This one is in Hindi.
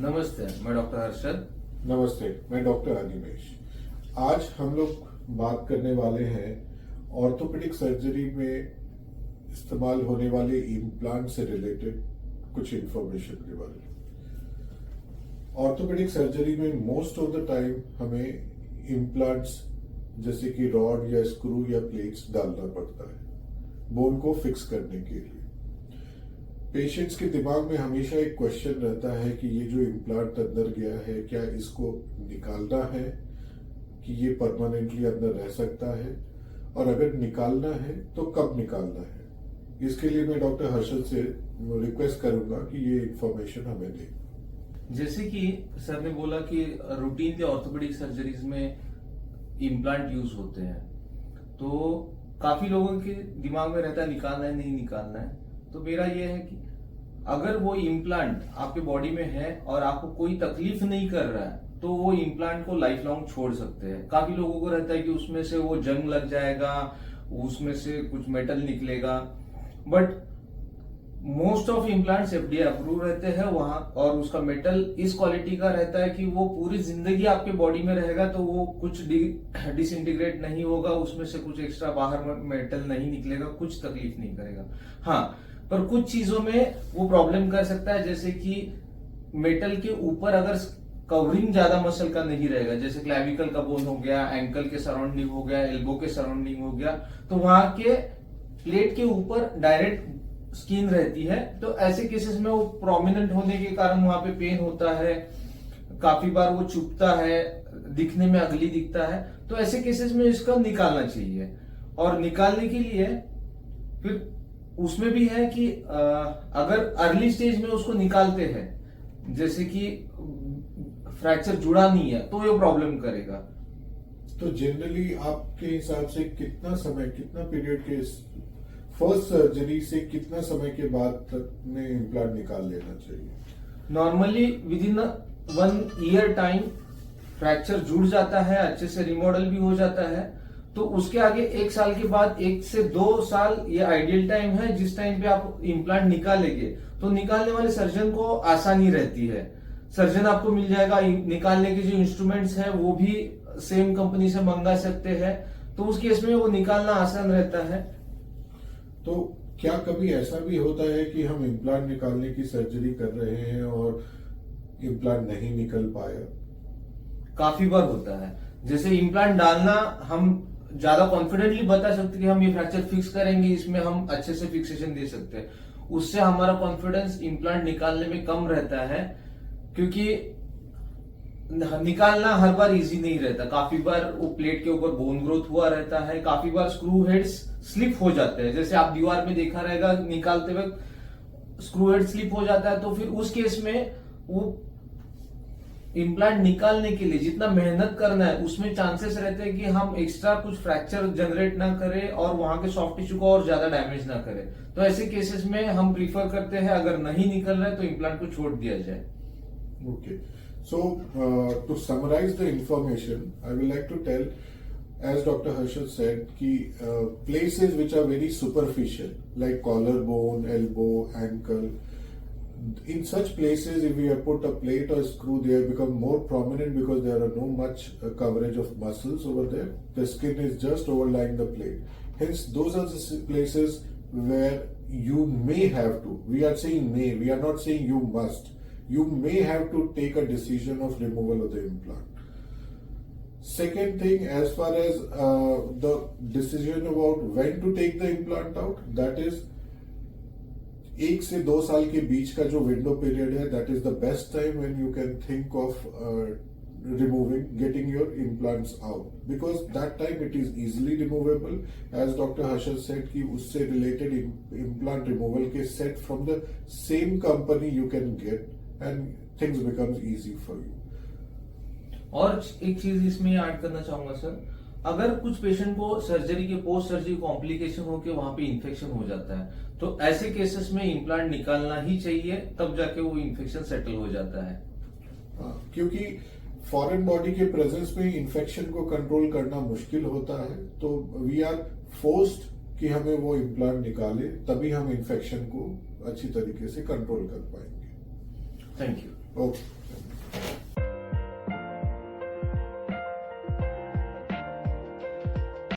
नमस्ते, मैं डॉक्टर हर्षद। नमस्ते, मैं डॉक्टर अनिमेश। आज हम लोग बात करने वाले हैं ऑर्थोपेडिक सर्जरी में इस्तेमाल होने वाले इम्प्लांट से रिलेटेड कुछ इंफॉर्मेशन के बारे में। ऑर्थोपेडिक सर्जरी में मोस्ट ऑफ द टाइम हमें इम्प्लांट्स जैसे कि रॉड या स्क्रू या प्लेट्स डालना पड़ता है बोन को फिक्स करने के लिए। पेशेंट्स के दिमाग में हमेशा एक क्वेश्चन रहता है कि ये जो इम्प्लांट अंदर गया है क्या इसको निकालना है कि ये परमानेंटली अंदर रह सकता है, और अगर निकालना है तो कब निकालना है। इसके लिए मैं डॉक्टर हर्षद से रिक्वेस्ट करूंगा कि ये इंफॉर्मेशन हमें दें। जैसे कि सर ने बोला कि रूटीन ऑर्थोपेडिक सर्जरीज में इम्प्लांट यूज होते हैं, तो काफी लोगों के दिमाग में रहता है निकालना है नहीं निकालना है। तो मेरा ये है कि अगर वो इम्प्लांट आपके बॉडी में है और आपको कोई तकलीफ नहीं कर रहा है तो वो इम्प्लांट को लाइफ लॉन्ग छोड़ सकते हैं। काफी लोगों को रहता है कि उसमें से वो जंग लग जाएगा, उसमें से कुछ मेटल निकलेगा, but most of implants FDA approve रहते हैं वहां, और उसका मेटल इस क्वालिटी का रहता है कि वो पूरी जिंदगी आपके बॉडी में रहेगा, तो वो कुछ डिसइंटीग्रेट नहीं होगा, उसमें से कुछ एक्स्ट्रा बाहर मेटल नहीं निकलेगा, कुछ तकलीफ नहीं करेगा। हाँ, पर कुछ चीजों में वो प्रॉब्लम कर सकता है, जैसे कि मेटल के ऊपर अगर कवरिंग ज्यादा मसल का नहीं रहेगा, जैसे क्लैविकल का बोन हो गया, एंकल के सराउंडिंग हो गया, एल्बो के सराउंडिंग हो गया, तो वहां के प्लेट के ऊपर डायरेक्ट स्किन रहती है, तो ऐसे केसेस में वो प्रोमिनेंट होने के कारण वहां पे पेन होता है, काफी बार वो चुभता है, दिखने में अगली दिखता है। तो ऐसे केसेस में इसका निकालना चाहिए। और निकालने के लिए फिर उसमें भी है कि अगर अर्ली स्टेज में उसको निकालते हैं, जैसे कि फ्रैक्चर जुड़ा नहीं है, तो ये प्रॉब्लम करेगा। तो जनरली आपके हिसाब से कितना समय, कितना पीरियड के फर्स्ट सर्जरी से कितना समय के बाद में इम्प्लांट निकाल लेना चाहिए? Normally with in 1 year time fracture जुड़ जाता है, अच्छे से रिमॉडल भी हो जाता है। तो उसके आगे 1 साल के बाद 1 से 2 साल ये आइडियल टाइम है जिस टाइम पे आप इम्प्लांट निकालेंगे, तो निकालने वाले सर्जन को आसानी रहती है। सर्जन आपको मिल जाएगा, निकालने के जो इंस्ट्रूमेंट्स हैं वो भी सेम कंपनी से मंगा सकते हैं, तो उस केस में वो निकालना आसान रहता है। तो क्या कभी ऐसा भी होता है कि हम इम्प्लांट निकालने की सर्जरी कर रहे हैं और इम्प्लांट नहीं निकल पाया? काफी बार होता है। जैसे इम्प्लांट डालना हम ज्यादा कॉन्फिडेंटली बता सकते कि हम ये फ्रैक्चर फिक्स करेंगे, इसमें हम अच्छे से फिक्सेशन दे सकते हैं, उससे हमारा कॉन्फिडेंस इम्प्लांट निकालने में कम रहता है, क्योंकि निकालना हर बार इजी नहीं रहता। काफी बार वो प्लेट के ऊपर बोन ग्रोथ हुआ रहता है, काफी बार स्क्रू हेड्स स्लिप हो जाते हैं, जैसे आप दीवार में देखा रहेगा निकालते वक्त स्क्रू हेड स्लिप हो जाता है। तो फिर उस केस में वो इम्प्लांट निकालने के लिए जितना मेहनत करना है उसमें चांसेस रहते हैं कि हम एक्स्ट्रा कुछ फ्रैक्चर जनरेट ना करें और वहां के सॉफ्ट टिश्यू को और ज्यादा डैमेज ना करें। तो ऐसे केसेस में हम प्रीफर करते हैं अगर नहीं निकल रहा है तो इम्प्लांट को छोड़ दिया जाए। Okay. So, to summarize the information, I would like to tell, as Dr. Harshad said, कि places which are very superficial, like collarbone, elbow, ankle, in such places, if we have put a plate or screw, they have become more prominent because there are no much coverage of muscles over there. The skin is just overlying the plate. Hence, those are the places where you may have to. We are saying may. We are not saying you must. You may have to take a decision of removal of the implant. Second thing, as far as the decision about when to take the implant out, that is 1 से 2 साल के बीच का जो विंडो पीरियड है, that is the best time when you can think of getting your implants out, because that time it is easily removable. As Dr. Harshad said कि उससे related implant removal के set from the same company you can get and things becomes easy for you. और एक चीज इसमें ऐड करना चाहूंगा सर, अगर कुछ पेशेंट को सर्जरी के पोस्ट सर्जरी कॉम्प्लिकेशन होकर वहां पे इन्फेक्शन हो जाता है, तो ऐसे केसेस में इम्प्लांट निकालना ही चाहिए, तब जाके वो इन्फेक्शन सेटल हो जाता है। क्योंकि फॉरेन बॉडी के प्रेजेंस में इन्फेक्शन को कंट्रोल करना मुश्किल होता है, तो वी आर फोर्स्ड कि हमें वो इम्प्लांट निकाले, तभी हम इन्फेक्शन को अच्छी तरीके से कंट्रोल कर पाएंगे। Thank you. Okay.